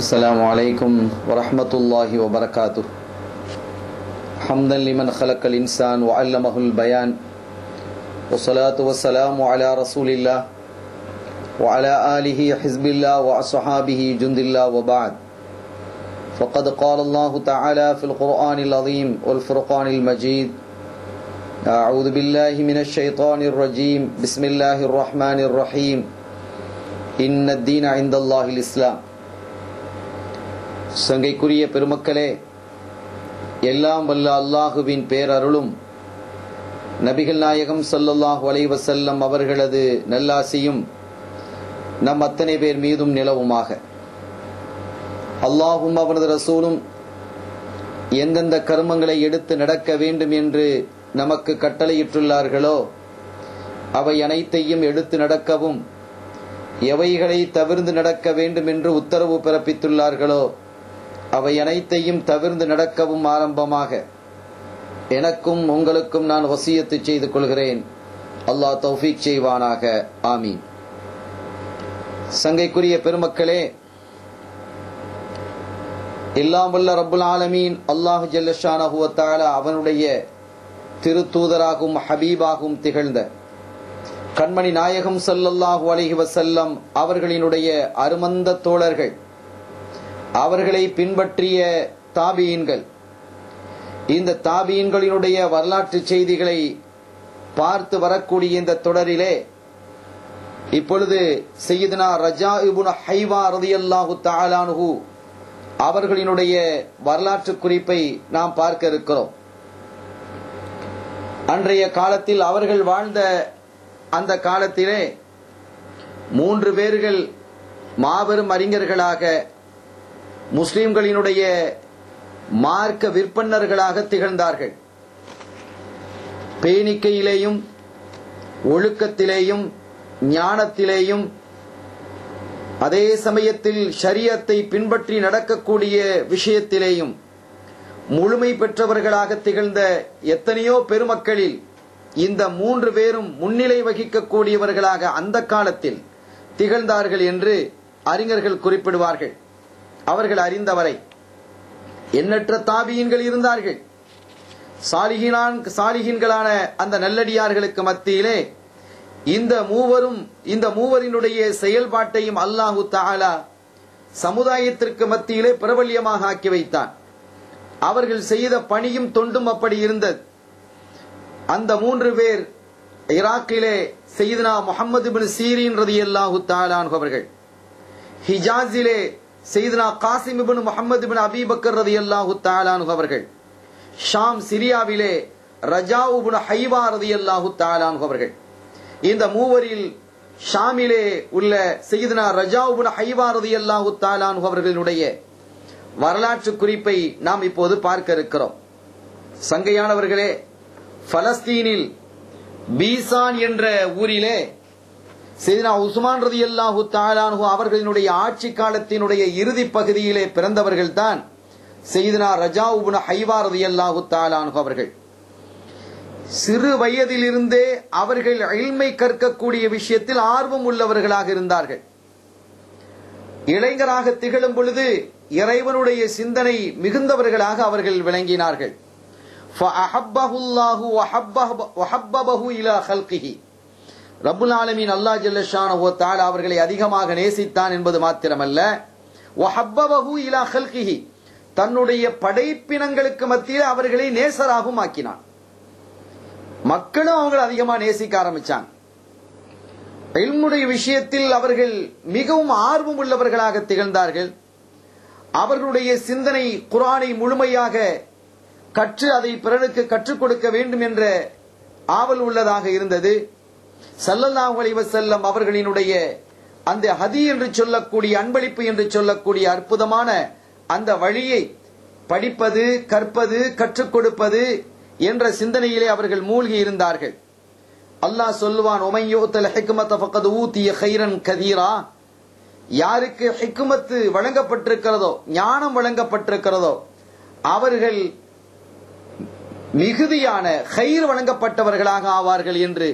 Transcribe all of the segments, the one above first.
السلام عليكم ورحمة الله وبركاته. حمدا لمن خلق الإنسان وعلمه البيان، والصلاة والسلام على رسول الله وعلى آله حزب الله وأصحابه جند الله، وبعد. فقد قال الله تعالى في القرآن العظيم والفرقان المجيد: أعوذ بالله من الشيطان الرجيم، بسم الله الرحمن الرحيم، إن الدين عند الله الإسلام. சங்கைக்குரிய பெருமக்களே, எல்லாம் வல்ல அல்லாஹுவின் பேரருளும் நபிகள் நாயகம் ஸல்லல்லாஹு அலைஹி வஸல்லம் அவர்களது நல்லாசியும் நம் அத்தனை பேர் மீதும் நிலவுமாக. அல்லாஹும் அவனது ரசூலும் எந்தெந்த கர்மங்களை எடுத்து நடக்க வேண்டும் என்று நமக்கு கட்டளையிட்டுள்ளார்களோ அவை அனைத்தையும் எடுத்து நடக்கவும், எவைகளை தவிர்ந்து நடக்க வேண்டும் என்று உத்தரவு பிறப்பித்துள்ளார்களோ அவை அனைத்தையும் தவிர்ந்து நடக்கவும் ஆரம்பமாக எனக்கும் உங்களுக்கும் நான் வசியத்து செய்து கொள்கிறேன். அல்லாஹ் தௌஃபீக் செய்வானாக. ஆமீன். சங்கைக்குரிய பெருமக்களே, எல்லாம் வல்ல ரப்புல் ஆலமீன் அல்லாஹ் ஜல்ல ஷானஹு வ தஆலா அவனுடைய திருத்தூதராகவும் ஹபீபாகவும் திகழ்ந்த கண்மணி நாயகம் ஸல்லல்லாஹு அலைஹி வஸல்லம் அவர்களினுடைய அருமந்த தோழர்கள், அவர்களை பின்பற்றிய தாபீன்கள், இந்த தாபீன்களினுடைய வரலாற்று செய்திகளை பார்த்து வரக்கூடிய இந்த தொடரிலே இப்பொழுது சையதுனா ரஜா இப்னு ஹைவா ரலியல்லாஹு தஆலா அன்ஹு அவர்களினுடைய வரலாற்று குறிப்பை நாம் பார்க்க இருக்கிறோம். அன்றைய காலத்தில் அவர்கள் வாழ்ந்த அந்த காலத்திலே 3 பேர்கள் மாபெரும் அறிஞர்களாக, முஸ்லிம்களினுடைய மார்க்க விற்பன்னர்களாக திகழ்ந்தார்கள். பேணிக்கையிலேயும் ஒழுக்கத்திலேயும் ஞானத்திலேயும் அதே சமயத்தில் ஷரியத்தை பின்பற்றி நடக்கக்கூடிய விஷயத்திலேயும் முழுமை பெற்றவர்களாக திகழ்ந்த எத்தனையோ பெருமக்களில் இந்த 3 பேரும் முன்னிலை வகிக்கக்கூடியவர்களாக அந்த காலத்தில் திகழ்ந்தார்கள் என்று அறிஞர்கள் குறிப்பிடுவார்கள். அவர்கள் அறிந்தவரை எண்ணற்ற தாபீன்கள் இருந்தார்கள். சாலிஹீன்களான அந்த நல்லடியார்களுக்கு மத்தியிலே இந்த மூவரினுடைய செயல்பாட்டையும் அல்லாஹு தஆலா சமுதாயத்திற்கு மத்தியிலே பிரபல்யமாக ஆக்கி வைத்தான். அவர்கள் செய்த பணியும் தொண்டும் அப்படி இருந்தது. அந்த 3 பேர் ஈராக்கிலே சையதுனா முஹம்மது இப்னு சீரீன் ரலியல்லாஹு தஆலா அன்ஹு அவர்கள், ஹிஜாஸிலே சையதுனா காசிம் இப்னு முஹம்மது இப்னு அபீ பக்கர் ரலியல்லாஹு தஆலா அன்ஹு அவர்கள், ஷாம் சிரியாவிலே ரஜா இப்னு ஹைவா ரலியல்லாஹு தஆலா அன்ஹு அவர்கள். இந்த மூவரில் ஷாமிலே உள்ள சையதுனா ரஜா இப்னு ஹைவா ரலியல்லாஹு தஆலா அன்ஹு அவர்களுடைய வரலாற்று குறிப்பை நாம் இப்போது பார்க்க இருக்கிறோம். சங்கையானவர்களே, பலஸ்தீனில் பீசான் என்ற ஊரிலே சையதுனா உஸ்மான் ரலியல்லாஹு தஆலா அன்ஹு அவர்களினுடைய ஆட்சி காலத்தினுடைய இறுதி பகுதியிலே பிறந்தவர்கள் தான் சையதுனா ரஜா இப்னு ஹைவா ரலியல்லாஹு தஆலா அன்ஹு அவர்கள். சிறு வயதிலிருந்தே அவர்கள் இல்மை கற்கக்கூடிய விஷயத்தில் ஆர்வம் உள்ளவர்களாக இருந்தார்கள். இளைஞராக திகழும் பொழுது இறைவனுடைய சிந்தனை மிகுந்தவர்களாக அவர்கள் விளங்கினார்கள். ரப்புல் ஆலமீன் அல்லாஹ் ஜல்ல ஷானஹு வ தஆலா அவர்களை அதிகமாக நேசித்தான் என்பது மாத்திரமல்ல, வஹப்பபஹு இலா ஹல்கிஹி தன்னுடைய படைப்பினங்களுக்கு மத்தியில் அவர்களை நேசராகவும் ஆக்கினான். மக்களும் அவங்களை அதிகமாக நேசிக்க ஆரம்பிச்சாங்க. இல்முடைய விஷயத்தில் அவர்கள் மிகவும் ஆர்வம் உள்ளவர்களாக திகழ்ந்தார்கள். அவர்களுடைய சிந்தனை குர்ஆனை முழுமையாக கற்று அதை பிறருக்கு கற்றுக் கொடுக்க வேண்டும் என்ற ஆவல் உள்ளதாக இருந்தது. ஸல்லல்லாஹு அலைஹி வஸல்லம் அவர்களினுடைய அந்த ஹதி என்று சொல்லக்கூடிய அன்பளிப்பு என்று சொல்லக்கூடிய அற்புதமான அந்த வழியை படிப்பது, கற்பது, கற்றுக் கொடுப்பது என்ற சிந்தனையிலே அவர்கள் மூழ்கி இருந்தார்கள். அல்லாஹ் சொல்லுவான், உமை யூத்தல் ஹிக்மத ஃபக்கத் ஊதிய கைரன் கதீரா, யாருக்கு ஹிக்மத்து வழங்கப்பட்டிருக்கிறதோ, ஞானம் வழங்கப்பட்டிருக்கிறதோ அவர்கள் மிகுதியான கைர் வழங்கப்பட்டவர்களாக ஆவார்கள் என்று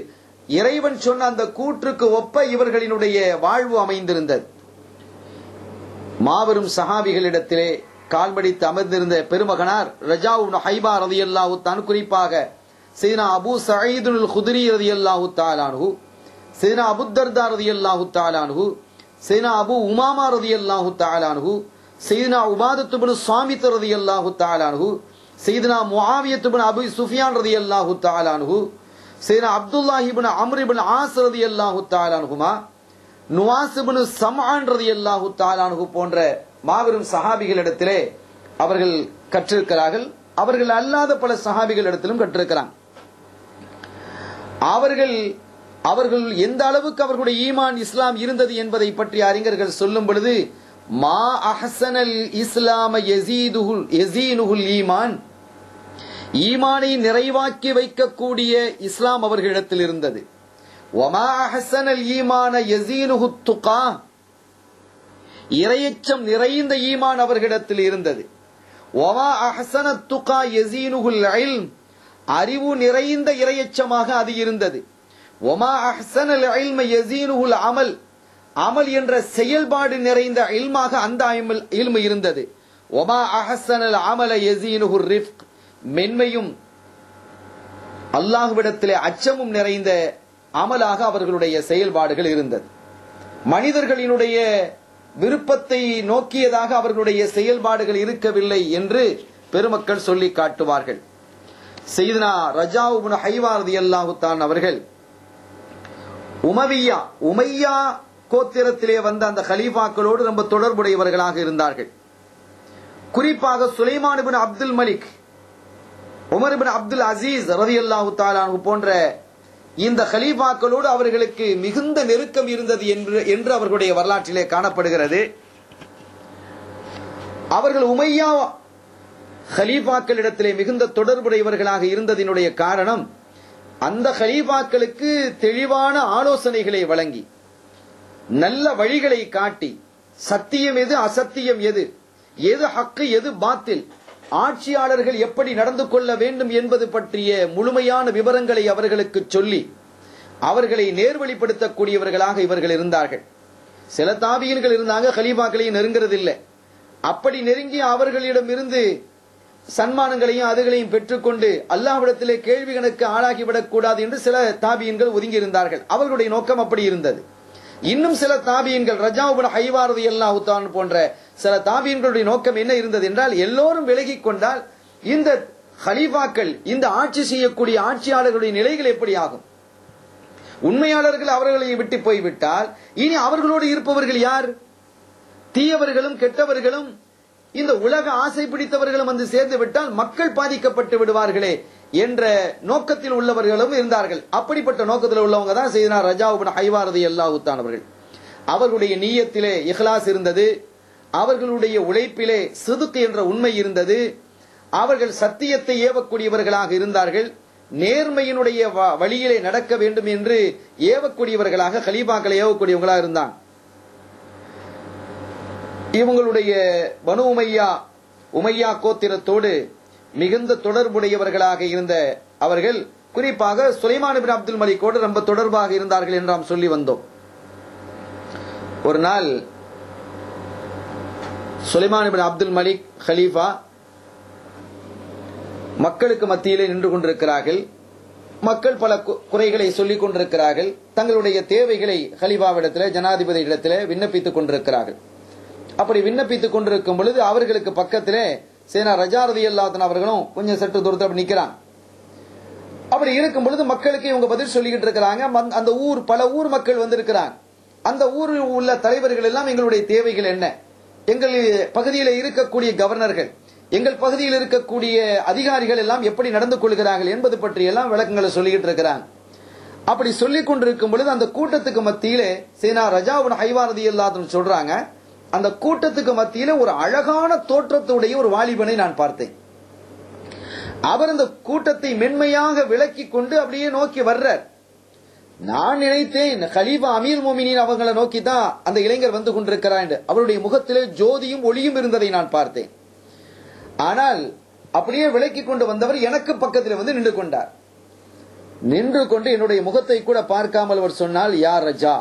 இறைவன் சொன்ன அந்த கூற்றுக்கு ஒப்ப இவர்களினுடைய வாழ்வு அமைந்திருந்தது. மாபெரும் சஹாபிகளிடத்திலே கால்படித்து அமர்ந்திருந்த பெருமகனார் ரஜா இப்னு ஹைபா ரலியல்லாஹு தஆலா, குறிப்பாக சையதுனா அபூ சயீத் அல் குத்ரி ரலியல்லாஹு தஆலா அன்ஹு, சையதுனா அபூ தர்தா ரலியல்லாஹு தஆலா அன்ஹு, சையதுனா அபூ உமாமா ரலியல்லாஹு தஆலா அன்ஹு, சையதுனா உபாதத் இப்னு ஸாமித் ரலியல்லாஹு தஆலா அன்ஹு, சையதுனா முஆவியத் இப்னு அபூ சுஃபியான் ரலியல்லாஹு தஆலா அன்ஹு, சையதுனா அப்துல்லாஹ் இப்னு அம்ர் இப்னு ஆஸ் ரலியல்லாஹு தஆலா அன்ஹுமா, நுவாஸ் இப்னு சம்ஆன் ரலியல்லாஹு தஆலா அன்ஹு போன்ற மாபெரும் சஹாபிகளிடத்திலே அவர்கள் கற்றிருக்கிறார்கள். அவர்கள் அல்லாத பல சஹாபிகளிடத்திலும் கற்றிருக்கிறாங்க. அவர்கள் எந்த அளவுக்கு அவர்களுடைய ஈமான் இஸ்லாம் இருந்தது என்பதை பற்றி அறிஞர்கள் சொல்லும் பொழுது, மா அஹ்ஸனல் இஸ்லாம யஸீனுஹுல் ஈமான், ஈமானை நிறைவாக்கி வைக்கக்கூடிய இஸ்லாம் அவர்களிடத்தில் இருந்தது. வமா அஹ்ஸனல் ஈமான யஸீனுஹுத் துகா, இறையச்சம் நிறைந்த ஈமான் அவர்களிடத்தில் இருந்தது. வமா அஹ்ஸனத் துகா யஸீனுஹுல் இல்ம், அறிவு நிறைந்த இறையச்சமாக அது இருந்தது. வமா அஹ்ஸனல் இல்ம யஸீனுஹுல் அமல், அமல் என்ற செயல்பாடு நிறைந்த இல்மாக அந்த இல்மு இருந்தது. வமா அஹ்ஸனல் அமல யஸீனுஹுர் ரிஃப்க், மென்மையும் அல்லாஹ்விடத்திலே அச்சமும் நிறைந்த அமலாக அவர்களுடைய செயல்பாடுகள் இருந்தது. மனிதர்களினுடைய விருப்பத்தை நோக்கியதாக அவர்களுடைய செயல்பாடுகள் இருக்கவில்லை என்று பெருமக்கள் சொல்லி காட்டுவார்கள். சையதுனா ரஜா இப்னு ஹைவா ரலியல்லாஹு தஆலா அவர்கள் உமையா கோத்திரத்திலே வந்த அந்த கலீஃபாக்களோடு ரொம்ப தொடர்புடையவர்களாக இருந்தார்கள். குறிப்பாக சுலைமான் இப்னு அப்துல் மலிக், உமர் இப்னு அப்துல் அசீஸ் ரலியல்லாஹு தஆலா போன்ற இந்த கலீஃபாக்களோடு அவர்களுக்கு மிகுந்த நெருக்கம் இருந்தது என்று அவர்களுடைய வரலாற்றிலே காணப்படுகிறது. அவர்கள் உமையா கலீஃபாக்களிடத்திலே மிகுந்த தொடர்புடையவர்களாக இருந்ததினுடைய காரணம், அந்த கலீஃபாக்களுக்கு தெளிவான ஆலோசனைகளை வழங்கி, நல்ல வழிகளை காட்டி, சத்தியம் எது அசத்தியம் எது, எது ஹக்கு எது பாத்தில், ஆட்சியாளர்கள் எப்படி நடந்து கொள்ள வேண்டும் என்பது பற்றிய முழுமையான விவரங்களை அவர்களுக்கு சொல்லி அவர்களை நேர்வழிப்படுத்தக்கூடியவர்களாக இவர்கள் இருந்தார்கள். சில தாபியன்கள் இருந்தாங்க, கலீஃபாக்களையும் நெருங்கிறது இல்லை. அப்படி நெருங்கி அவர்களிடம் இருந்து சன்மானங்களையும் அதுகளையும் பெற்றுக்கொண்டு அல்லாஹ்விடத்திலே கேள்வி கணக்கு ஆளாகிவிடக் கூடாது என்று சில தாபியன்கள் ஒதுங்கி இருந்தார்கள். அவர்களுடைய நோக்கம் அப்படி இருந்தது. இன்னும் சில தாபியன்கள் ரஜா இப்னு ஹைவா ரலியல்லாஹு தஆலா போன்ற சில தாபியன்களுடைய நோக்கம் என்ன இருந்தது என்றால், எல்லோரும் விலகி கொண்டால் இந்த கலீஃபாக்கள், இந்த ஆட்சி செய்யக்கூடிய ஆட்சியாளர்களுடைய நிலைகள் எப்படி ஆகும்? உண்மையாளர்கள் அவர்களை விட்டு போய்விட்டால் இனி அவர்களோடு இருப்பவர்கள் யார்? தீயவர்களும் கெட்டவர்களும் இந்த உலக ஆசை பிடித்தவர்களும் வந்து சேர்ந்து விட்டால் மக்கள் பாதிக்கப்பட்டு விடுவார்களே என்ற நோக்கத்தில் உள்ளவர்களும் இருந்தார்கள். அப்படிப்பட்ட நோக்கத்தில் உள்ளவங்க தான் சையதுனா ரஜா இப்னு ஹைவா ரலியல்லாஹு தஆலா அவர்கள். அவர்களுடைய நிய்யத்திலே இஹ்லாஸ் இருந்தது, அவர்களுடைய உழைப்பிலே சிதுக் என்ற உண்மை இருந்தது, அவர்கள் சத்தியத்தை ஏவக்கூடியவர்களாக இருந்தார்கள், நேர்மையினுடைய வழியிலே நடக்க வேண்டும் என்று ஏவக்கூடியவர்களாக கலீஃபாக்களை ஏவக்கூடியவர்களாக இருந்தாங்க. இவங்களுடைய பனு உமையா கோத்திரத்தோடு மிகுந்த தொடர்புடையவர்களாக இருந்த அவர்கள் குறிப்பாக சுலைமான் இப்னு அப்துல் மலிக்கோடு ரொம்ப தொடர்பாக இருந்தார்கள் என்று நாம் சொல்லி வந்தோம். ஒரு நாள் சுலைமான் இப்னு அப்துல் மலிக் கலீஃபா மக்களுக்கு மத்தியிலே நின்று கொண்டிருக்கிறார்கள். மக்கள் பல குறைகளை சொல்லிக் கொண்டிருக்கிறார்கள். தங்களுடைய தேவைகளை கலீஃபாவிடத்தில், ஜனாதிபதி இடத்திலே விண்ணப்பித்துக் கொண்டிருக்கிறார்கள். அப்படி விண்ணப்பித்துக் கொண்டிருக்கும் பொழுது அவர்களுக்கு பக்கத்திலே சையதுனா ரஜா ரலியல்லாஹு தஆலா அவர்களும் கொஞ்சம் சற்று தூரத்தில் நிற்கிறாங்க. அப்படி இருக்கும் பொழுது மக்களுக்கு இவங்க பதில் சொல்லிக்கிட்டு இருக்கிறாங்க. அந்த பல ஊர் மக்கள் வந்திருக்கிறாங்க. அந்த ஊரில் உள்ள தலைவர்கள் எல்லாம் எங்களுடைய தேவைகள் என்ன, எங்கள் பகுதியில் இருக்கக்கூடிய கவர்னர்கள், எங்கள் பகுதியில் இருக்கக்கூடிய அதிகாரிகள் எல்லாம் எப்படி நடந்து கொள்கிறார்கள் என்பது பற்றி எல்லாம் விளக்கங்களை சொல்லிக்கிட்டு இருக்கிறாங்க. அப்படி சொல்லிக் கொண்டிருக்கும் பொழுது அந்த கூட்டத்துக்கு மத்தியிலே சையதுனா ரஜா இப்னு ஹைவா ரலியல்லாஹு தஆலா சொல்றாங்க, அந்த கூட்டத்துக்கு மத்தியில ஒரு அழகான தோற்றத்துடைய ஒரு வாலிபனை நான் பார்த்தேன். அவர் அந்த கூட்டத்தை மென்மையாக விலக்கி கொண்டு அப்படியே நோக்கி வர்றார். நான் நினைத்தேன் கலீஃபா அமீர் மோமினின் அவங்களை நோக்கி தான் அந்த இளைஞர் வந்து கொண்டிருக்கிறார் என்று. அவருடைய முகத்திலே ஜோதியும் ஒளியும் இருந்ததை நான் பார்த்தேன். ஆனால் அப்படியே விலக்கி கொண்டு வந்தவர் எனக்கு பக்கத்தில் வந்து நின்று கொண்டார். நின்று கொண்டு என்னுடைய முகத்தை கூட பார்க்காமல் அவர் சொன்னால், யா ரஜா,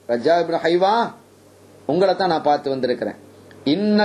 ரஜா இப்னு ஹைவா, உங்களை தான் நான் பார்த்து வந்திருக்கிறேன். இன்ன